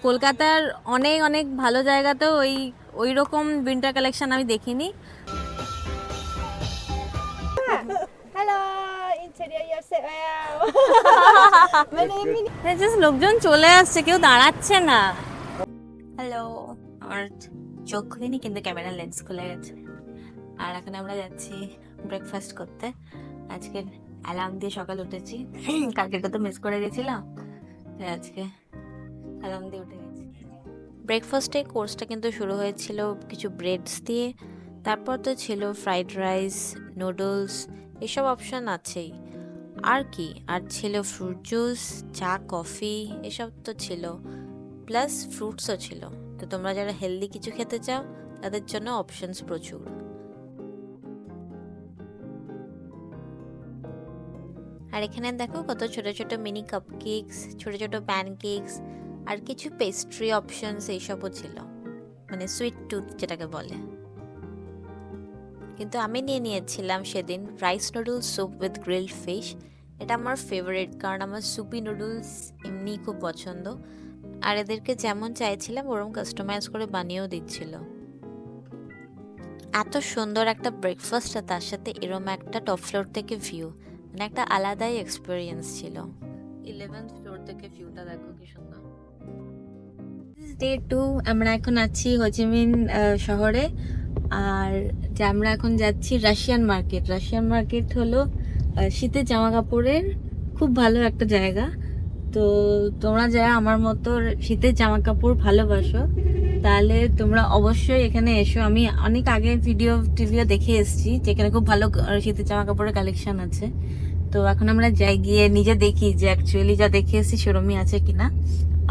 কলকাতার অনেক অনেক ভালো জায়গাতেও ওই রকম উইন্টার কালেকশন আমি দেখিনি। Hello, interior yourself. জাস্ট লোকজন চলে আসছে, কেউ দাঁড়াচ্ছে না। হ্যালো, আমার চোখ খুলিনি কিন্তু ক্যামেরা লেন্স খুলে গেছে। আর এখন আমরা যাচ্ছি ব্রেকফাস্ট করতে। আজকে অ্যালার্ম দিয়ে সকাল উঠেছি, কালকেটা তো মিস করে গেছিলাম, তাই আজকে অ্যালার্ম দিয়ে উঠে গেছি। ব্রেকফাস্টে কোর্সটা কিন্তু শুরু হয়েছিল কিছু ব্রেডস দিয়ে, তারপর তো ছিল ফ্রাইড রাইস, নুডলস, এসব অপশন আছেই। আর কি আর ছিল ফ্রুট জুস, চা, কফি, এসব তো ছিল, প্লাস ফ্রুটসও ছিল। তো তোমরা যারা হেলদি কিছু খেতে চাও তাদের জন্য অপশনস প্রচুর। আর এখানে দেখো কত ছোট ছোট মিনি কাপকেকস, ছোট ছোট প্যানকেকস, আর কিছু পেস্ট্রি অপশনস এইসবও ছিল, মানে সুইট টুথ যেটাকে বলে। কিন্তু আমি নিয়েছিলাম সেদিন rice noodles soup with grilled fish. এটা আমার ফেভারিট, কারণ আমার সুপি নুডলস এমনিই খুব পছন্দ। আর এদেরকে যেমন চাইছিলাম ওরকম কাস্টমাইজ করে বানিয়েও দিচ্ছিল। এত সুন্দর একটা ব্রেকফাস্ট, আর তার সাথে এরম একটা টপ ফ্লোর থেকে ভিউ, মানে একটা আলাদাই এক্সপিরিয়েন্স ছিল। 11th ফ্লোর থেকে ভিউটা দেখো কি সুন্দর। ডে 2, আমরা এখন আছি হোচিমিন শহরে। আর যে আমরা এখন যাচ্ছি রাশিয়ান মার্কেট। রাশিয়ান মার্কেট হলো শীতের জামা কাপড়ের খুব ভালো একটা জায়গা। তো তোমরা যারা আমার মতো শীতের জামা কাপড় ভালোবাসো তাহলে তোমরা অবশ্যই এখানে এসো। আমি অনেক আগে টিভিও দেখে এসেছি যেখানে খুব ভালো শীতের জামা কাপড়ের কালেকশন আছে। তো এখন আমরা যাই, গিয়ে নিজে দেখি যে অ্যাকচুয়ালি যা দেখে এসেছি সেরমই আছে কিনা।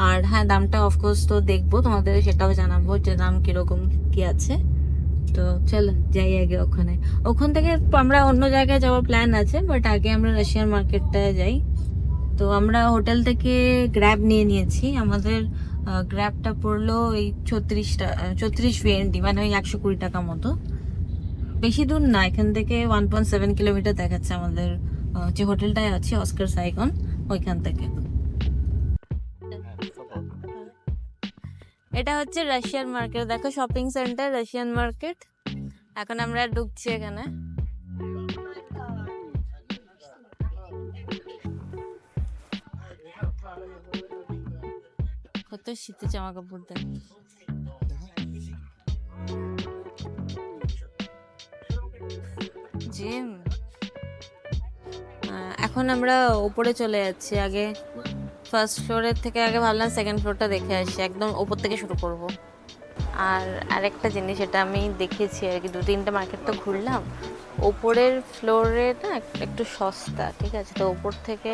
আর হ্যাঁ, দামটা অফকোর্স তো দেখবো, তোমাদের সেটাও জানাবো যে দাম কিরকম কি আছে। তো চলো যাই আগে ওখানে। ওখান থেকে আমরা অন্য জায়গায় যাওয়ার প্ল্যান আছে, বাট আগে আমরা রাশিয়ান মার্কেটটায় যাই। তো আমরা হোটেল থেকে গ্র্যাব নিয়ে নিয়েছি। আমাদের গ্র্যাবটা পড়লো ওই 36 VND, মানে ওই 120 টাকা মতো। বেশি দূর না, এখান থেকে 1.7 কিলোমিটার দেখাচ্ছে আমাদের যে হোটেলটায় আছে অস্কার সাইগন, ওইখান থেকে। এটা হচ্ছে রাশিয়ান মার্কেট, দেখো শপিং সেন্টার রাশিয়ান মার্কেট। এখন আমরা ঢুকছি এখানে। কত শীতের জামা কাপড় দেখ। জিম। এখন আমরা উপরে চলে যাচ্ছি। আগে ফার্স্ট ফ্লোরের থেকে আগে ভাবলাম সেকেন্ড ফ্লোরটা দেখে আসি, একদম ওপর থেকে শুরু করব। আর আরেকটা জিনিস, এটা আমি দেখেছি আর কি, 2-3টে মার্কেট তো ঘুরলাম, ওপরের ফ্লোরে না একটু সস্তা, ঠিক আছে? তো ওপর থেকে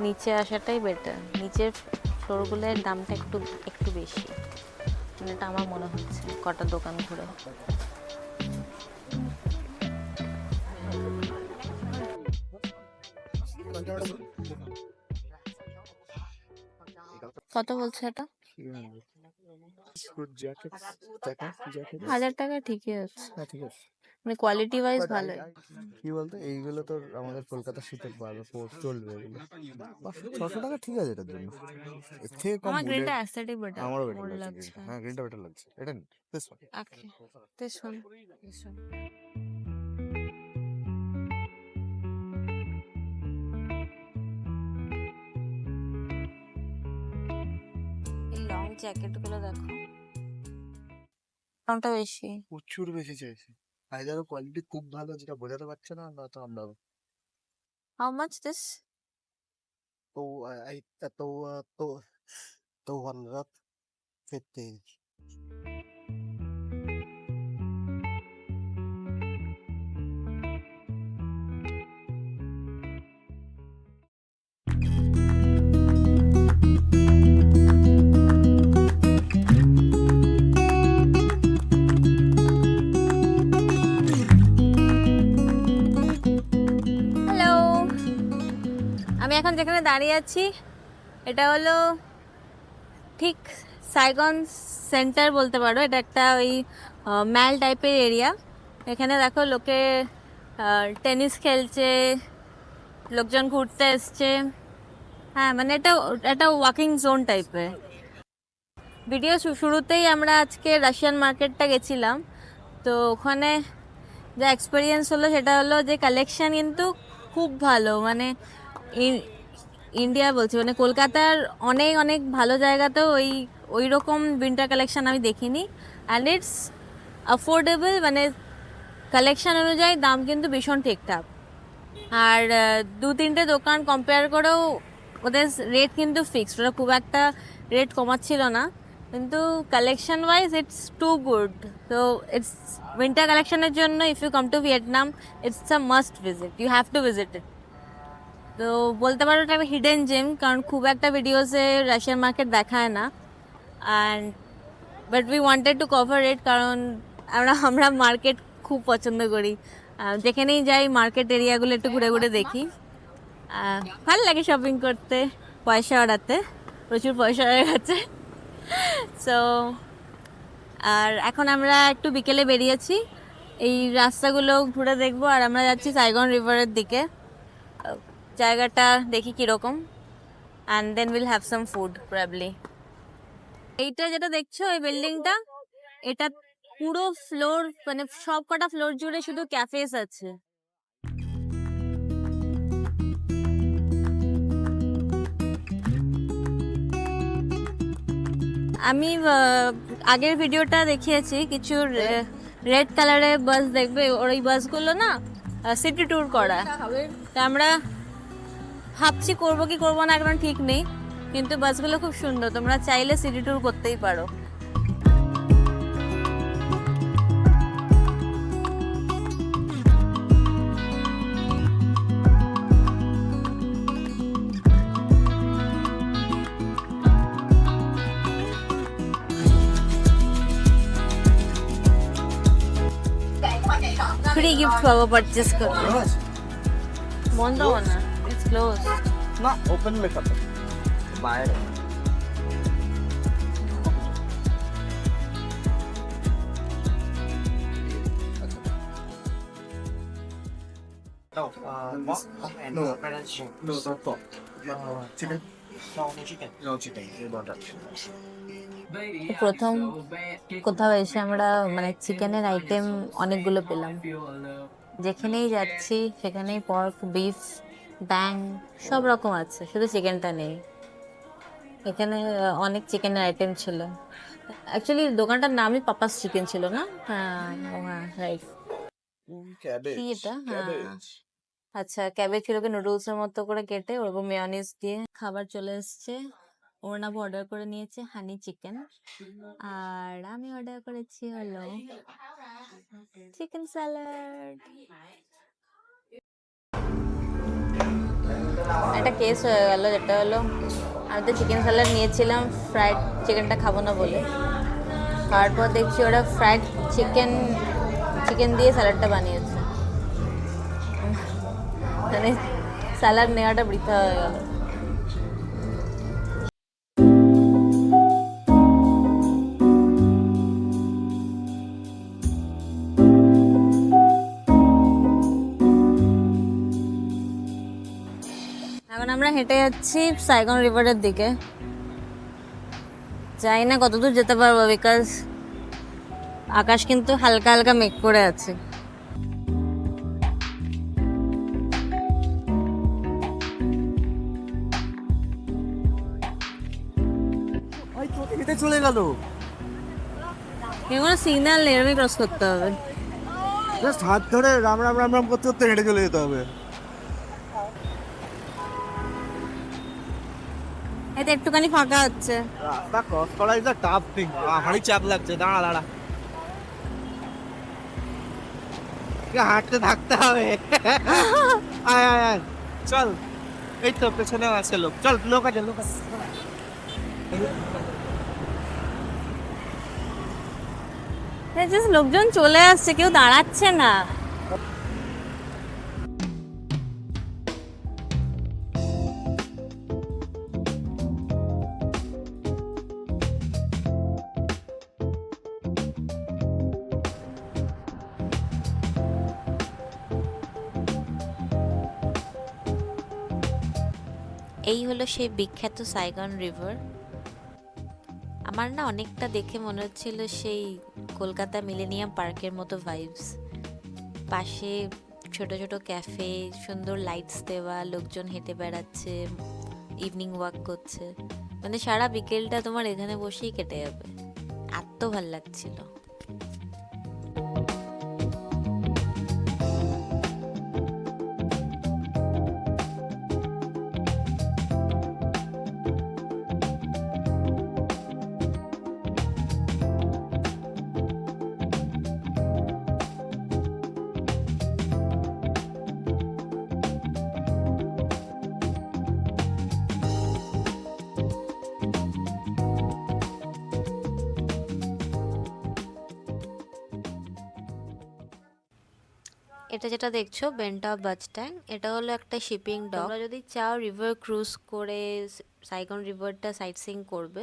নিচে আসাটাই বেটার। নিচের ফ্লোরগুলোর দামটা একটু একটু বেশি, মানে এটা আমার মনে হচ্ছে কটা দোকান ঘুরে। কত বলছে এটা? 1000 টাকা ঠিকই আছে, হ্যাঁ ঠিক আছে। মানে কোয়ালিটি ওয়াইজ বাট ভালোই। কি বলতো, এইগুলো তো আমাদের কলকাতা শীতের চলবে এগুলো। 600 টাকা ঠিক আছে এটার জন্য, এর থেকে কম আমার বুলেট। গ্রিনটা অ্যাস্থেটিক বেটার, আমারও বেটার ভালো লাগছে লাগছে। গ্রিনটা, হ্যাঁ গ্রিনটা বেটার লাগছে। এটা নি this one. Okay, this one, this one. এই লং জ্যাকেট গুলো দেখো, দামটা বেশি। প্রচুর বেশি চাইছে। আইদারও কোয়ালিটি খুব ভালো যেটা বোঝাতে পারছে না, নয়তো আমরা How much this? তো এই তো তো তো 150। হ্যালো, আমি এখন যেখানে দাঁড়িয়ে আছি এটা হলো ঠিক সাইগন সেন্টার বলতে পারো। এটা একটা ওই ম্যাল টাইপের এরিয়া। এখানে দেখো লোকে টেনিস খেলছে, লোকজন ঘুরতে এসছে। হ্যাঁ, মানে এটা একটা ওয়াকিং জোন টাইপের। ভিডিও শুরুতেই আমরা আজকে রাশিয়ান মার্কেটটা গেছিলাম, তো ওখানে যা এক্সপিরিয়েন্স হলো সেটা হলো যে কালেকশন কিন্তু খুব ভালো, মানে ইন্ডিয়া বলছি মানে কলকাতার অনেক অনেক ভালো জায়গাতেও ওই রকম উইন্টার কালেকশন আমি দেখিনি। অ্যান্ড ইটস অ্যাফোর্ডেবল, মানে কালেকশন অনুযায়ী দাম কিন্তু ভীষণ ঠিকঠাক। আর দু তিনটে দোকান কম্পেয়ার করেও ওদের রেট কিন্তু ফিক্সড, ওরা খুব একটা রেট কমাচ্ছিল না, কিন্তু collection wise it's too good. তো ইটস উইন্টার কালেকশনের জন্য if you come to Vietnam it's a must visit, you have to visit it. তো বলতে পারো এটা একটা হিডেন জেম, কারণ খুব একটা ভিডিওসে রাশিয়ান মার্কেট দেখায় না। And but we wanted to cover it, কারণ আমরা মার্কেট খুব পছন্দ করি, যেখানেই যাই মার্কেট এরিয়াগুলো একটু ঘুরে ঘুরে দেখি। ভালো লাগে শপিং করতে, পয়সা ওড়াতে, প্রচুর পয়সা হয়ে গেছে। সো আর এখন আমরা একটু বিকেলে বেরিয়েছি, এই রাস্তাগুলো ঘুরে দেখবো, আর আমরা যাচ্ছি সাইগন রিভারের দিকে। জায়গাটা দেখি কীরকম, and then will have some food probably. এইটা যেটা দেখছো এই বিল্ডিংটা, এটা পুরো ফ্লোর, মানে সব কটা ফ্লোর জুড়ে শুধু ক্যাফেস আছে। আমি আগের ভিডিওটা দেখিয়েছি, কিছু রেড কালারের বাস দেখবে, ওই বাসগুলো না সিটি ট্যুর করা। তা আমরা ভাবছি করবো কি করবো না এখন ঠিক নেই, কিন্তু বাসগুলো খুব সুন্দর, তোমরা চাইলে সিটি ট্যুর করতেই পারো। ফ্রি গিফট পাবো পারচেস করলে। বন্ধ হবে না, ইটস ক্লোজ না, ওপেন লেখা তো বাইরে। প্রথম কোথাও এসে আমরা মানে চিকেনের আইটেম অনেকগুলো পেলাম, যেখানেই যাচ্ছি সেখানেই পর্ক, বিফ, ব্যাং সব রকম আছে, শুধু চিকেনটা নেই। এখানে অনেক চিকেনের আইটেম ছিল। অ্যাকচুয়ালি দোকানটার নামই পাপাস চিকেন ছিল না? হ্যাঁ হ্যাঁ রাইট। কি এটা? হ্যাঁ আচ্ছা, ক্যাবেজ ছিল, নুডলসের মতো করে কেটে ওরকম মেয়োনিজ দিয়ে খাবার চলে এসছে। ওরনাবু অর্ডার করে নিয়েছে হানি চিকেন, আর আমি অর্ডার করেছি হলো চিকেন স্যালাড। একটা কেস হয়ে গেল, যেটা হলো আমি তো চিকেন স্যালাড নিয়েছিলাম ফ্রাইড চিকেনটা খাবো না বলে, তারপর দেখছি ওরা ফ্রাইড চিকেন দিয়ে স্যালাডটা বানিয়েছে, মানে স্যালাড নেওয়াটা বৃথা হয়ে গেল। এখন আমরা হেঁটে যাচ্ছি সাইগন রিভারের দিকে, জানি না কতদূর যেতে পারবো, বিকজ আকাশ কিন্তু হালকা হালকা মেঘ করে আছে। চলে গেল, কোনো সিগন্যাল নেই, এরমই ক্রস করতে হবে। জাস্ট হাত ধরে রাম রাম রাম রাম করতে করতে হেঁটে চলে যেতে হবে। এতে একটুখানি ফাঁকা হচ্ছে। রাস্তা ক্রস করা ইজ আ টাফ থিং, ভারী চাপ লাগছে। দাঁড়া দাঁড়া, হাঁটতে থাকতে হবে। আয় আয় আয়, চল। এই তো পেছনে আছে লোক, চল। লোক আছে, লোক আছে। লোকজন চলে আসছে, কেউ দাঁড়াচ্ছে না। এই হলো সেই বিখ্যাত সাইগন রিভার। আমার না অনেকটা দেখে মনে হচ্ছিল সেই কলকাতা মিলেনিয়াম পার্কের মতো ভাইবস। পাশে ছোট ছোট ক্যাফে, সুন্দর লাইটস দেওয়া, লোকজন হেঁটে বেড়াচ্ছে, ইভিনিং ওয়াক করছে, মানে সারা বিকেলটা তোমার এখানে বসেই কেটে যাবে, এত ভাল লাগছিল। এটা যেটা দেখছো বেন্টা বাচ ট্যাং, এটা হলো একটা শিপিং ডক। তোমরা যদি চাও রিভার ক্রুজ করে সাইগন রিভারটা সাইট সিইং করবে,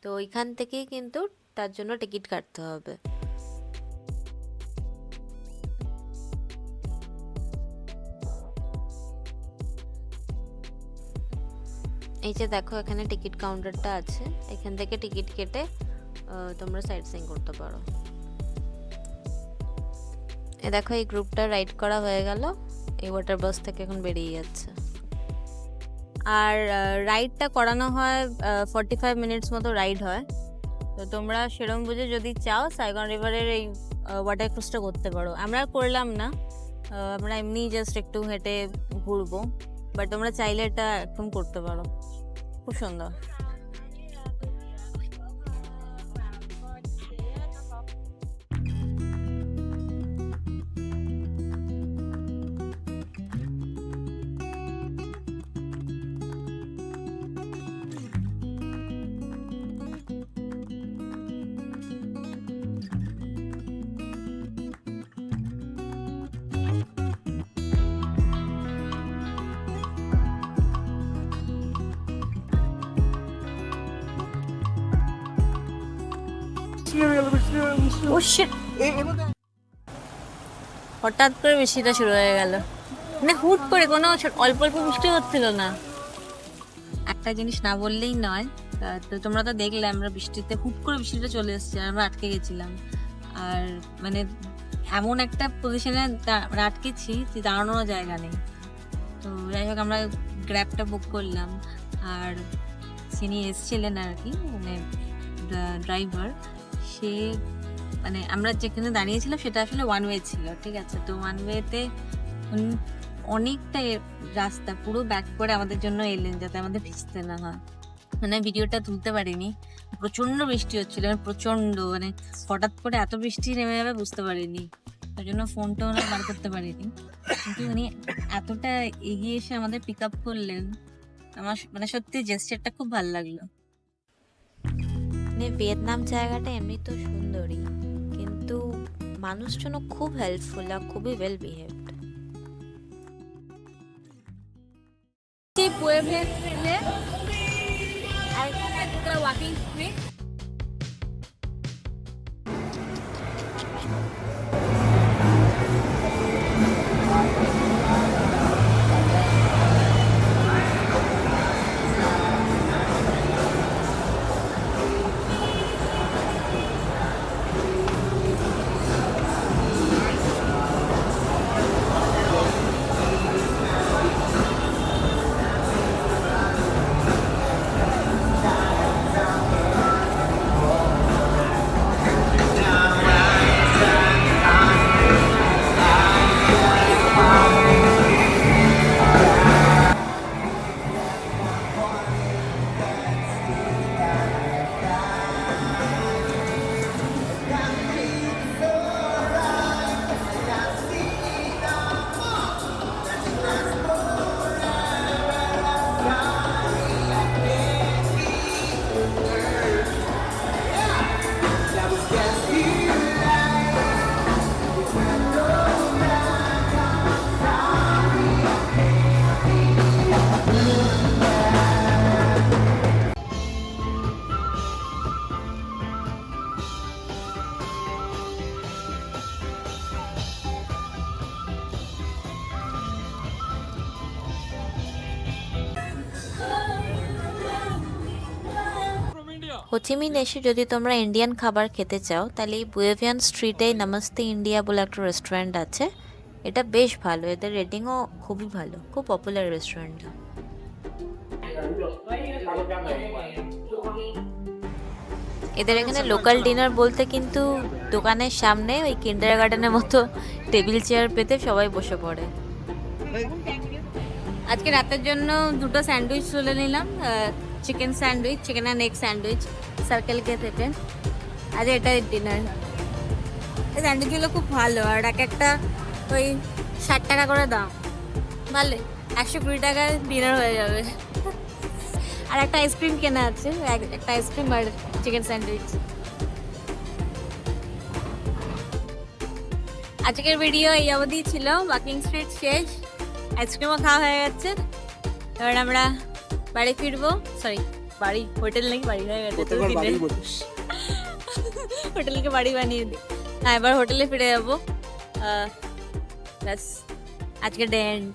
তো ওইখান থেকেই কিন্তু তার জন্য টিকিট কাটতে হবে। এই যে দেখো এখানে টিকিট কাউন্টারটা আছে, এখান থেকে টিকিট কেটে তোমরা সাইট সিইং করতে পারো। এ দেখো এই গ্রুপটা রাইড করা হয়ে গেল, এই ওয়াটার বাস থেকে এখন বেরিয়ে যাচ্ছে। আর রাইডটা করানো হয় 45 মিনিটস মতো রাইড হয়। তো তোমরা সেরকম বুঝে যদি চাও সাইগন রিভারের এই ওয়াটার ক্রুজটা করতে পারো। আমরা করলাম না, আমরা এমনি জাস্ট একটু হেঁটে ঘুরবো, বাট তোমরা চাইলে এটা একদম করতে পারো, খুব সুন্দর। ও শিট, হঠাৎ করে বৃষ্টিটা শুরু হয়ে গেল, মানে হুট করে, কোনো অল্প অল্প বৃষ্টি হচ্ছিল না। একটা জিনিস না বললেই নয়, তো তোমরা তো দেখলে আমরা বৃষ্টিতে হুট করে বৃষ্টিটা চলে এসেছে, আমরা আটকে গেছিলাম। আর মানে এমন একটা পজিশনে আটকেছি যে দাঁড়ানোর জায়গা নেই। তো যাই হোক আমরা গ্র্যাবটা বুক করলাম, আর যিনি এসেছিলেন আর কি, মানে ড্রাইভার, সে মানে আমরা যেখানে দাঁড়িয়েছিলাম সেটা আসলে ওয়ান ওয়ে ছিল, ঠিক আছে। তো ওয়ান ওয়েতে অনেকটা রাস্তা পুরো ব্যাক করে আমাদের জন্য এলেন, যাতে আমাদের ভিজতে না হয়। মানে ভিডিওটা তুলতে পারিনি, প্রচন্ড বৃষ্টি হচ্ছিল, প্রচন্ড, মানে হঠাৎ করে এত বৃষ্টি নেমে যাবে বুঝতে পারিনি, তার জন্য ফোনটাও না বার করতে পারিনি। কিন্তু উনি এতটা এগিয়ে এসে আমাদের পিক আপ করলেন, আমার মানে সত্যি জেস্টারটা খুব ভালো লাগলো। মানে ভিয়েতনাম জায়গাটা এমনি তো সুন্দরই, কিন্তু মানুষজন খুব হেল্পফুল আর খুবই well behaved. Pueblo walking street. Ho Chi Minh এসে যদি তোমরা ইন্ডিয়ান খাবার খেতে চাও তাহলে এই বুয়েভিয়ান স্ট্রিটে নমস্তে ইন্ডিয়া বলে একটা রেস্টুরেন্ট আছে। এটা বেশ ভালো, এদের রেটিংও খুবই ভালো, খুব পপুলার রেস্টুরেন্টটা। এদের এখানে লোকাল ডিনার বলতে কিন্তু দোকানের সামনে ওই কিন্ডার গার্ডেনের মতো টেবিল চেয়ার পেতে সবাই বসে পড়ে। আজকে রাতের জন্য দুটো স্যান্ডউইচ তুলে নিলাম, chicken sandwich, chicken and egg sandwich Circle K থেকে। আজ এটাই ডিনার। এই স্যান্ডউইচগুলো খুব ভালো, আর এক একটা ওই 60 টাকা করে দাম, ভালো 120 টাকায় ডিনার হয়ে যাবে। আর একটা আইসক্রিম কেনা আছে, একটা আইসক্রিম আর চিকেন স্যান্ডউইচ। আজকের ভিডিও এই অবধি ছিল। ওয়াকিং স্ট্রিট শেষ, আইসক্রিমও খাওয়া হয়ে গেছে। এবার আমরা বাড়ি ফিরবো। সরি, বাড়ি, হোটেল নাকি বাড়ি হয়ে গেছে, হোটেলকে বাড়ি বানিয়ে দিই। হ্যাঁ, এবার হোটেলে ফিরে যাবো। ব্যাস, আজকে ডে এন্ড।